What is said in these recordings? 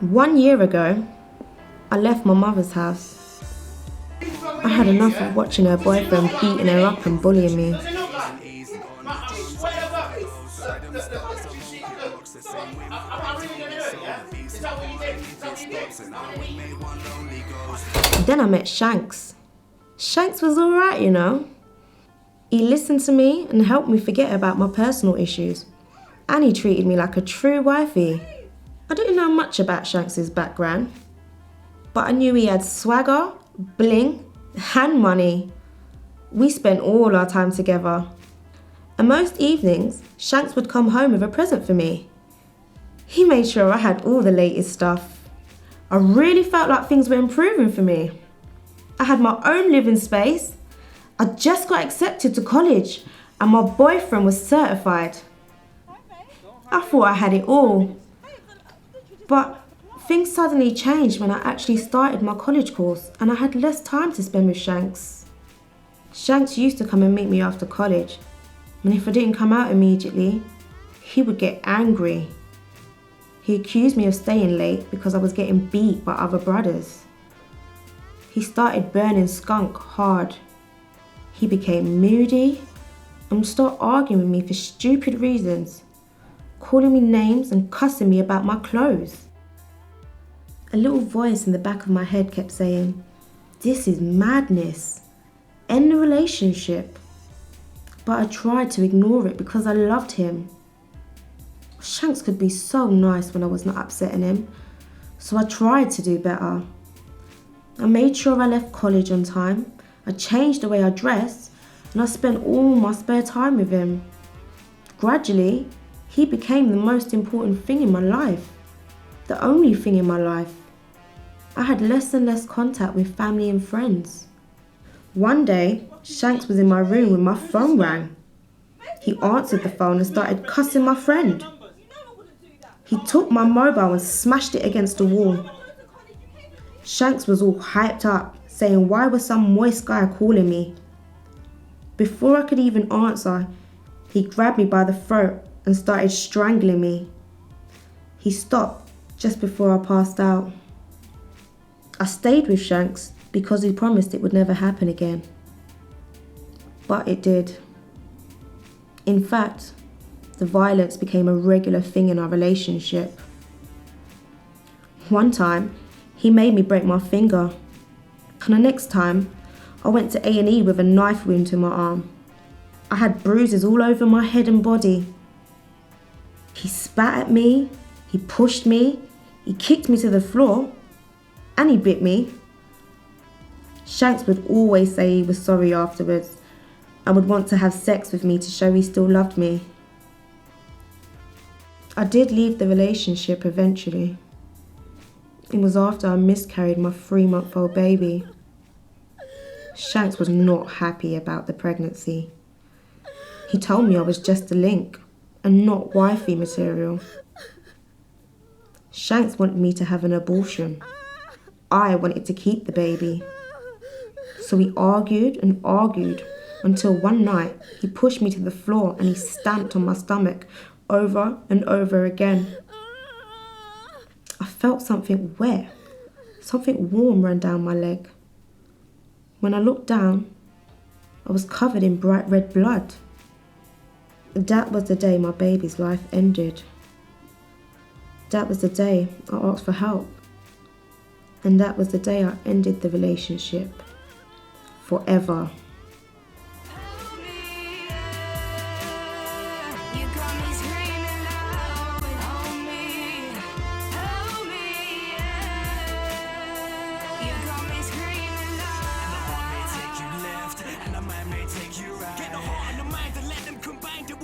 1 year ago, I left my mother's house. I had enough of watching her boyfriend beating her up and bullying me. Then I met Shanks. Shanks was alright, you know. He listened to me and helped me forget about my personal issues. And he treated me like a true wifey. I didn't know much about Shanks' background, but I knew he had swagger, bling, and money. We spent all our time together. And most evenings, Shanks would come home with a present for me. He made sure I had all the latest stuff. I really felt like things were improving for me. I had my own living space. I just got accepted to college and my boyfriend was certified. I thought I had it all. But things suddenly changed when I actually started my college course and I had less time to spend with Shanks. Shanks used to come and meet me after college, and if I didn't come out immediately, he would get angry. He accused me of staying late because I was getting beat by other brothers. He started burning skunk hard. He became moody and would start arguing with me for stupid reasons, calling me names and cussing me about my clothes. A little voice in the back of my head kept saying, "This is madness. End the relationship." But I tried to ignore it because I loved him. Shanks could be so nice when I was not upsetting him, so I tried to do better. I made sure I left college on time, I changed the way I dressed, and I spent all my spare time with him. Gradually, he became the most important thing in my life, the only thing in my life. I had less and less contact with family and friends. One day, Shanks was in my room when my phone rang. He answered the phone and started cussing my friend. He took my mobile and smashed it against the wall. Shanks was all hyped up, saying why was some moist guy calling me. Before I could even answer, he grabbed me by the throat and started strangling me. He stopped just before I passed out. I stayed with Shanks because he promised it would never happen again. But it did. In fact, the violence became a regular thing in our relationship. One time, he made me break my finger. And the next time, I went to A&E with a knife wound to my arm. I had bruises all over my head and body. He spat at me, he pushed me, he kicked me to the floor, and he bit me. Shanks would always say he was sorry afterwards and would want to have sex with me to show he still loved me. I did leave the relationship eventually. It was after I miscarried my 3-month-old baby. Shanks was not happy about the pregnancy. He told me I was just a link and not wifey material. Shanks wanted me to have an abortion. I wanted to keep the baby. So we argued and argued until one night he pushed me to the floor and he stamped on my stomach over and over again. I felt something wet, something warm ran down my leg. When I looked down, I was covered in bright red blood. That was the day my baby's life ended. That was the day I asked for help. And that was the day I ended the relationship. Forever.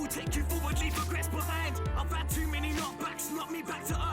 Take you forward, leave regrets behind. I've had too many knockbacks, knock me back to earth.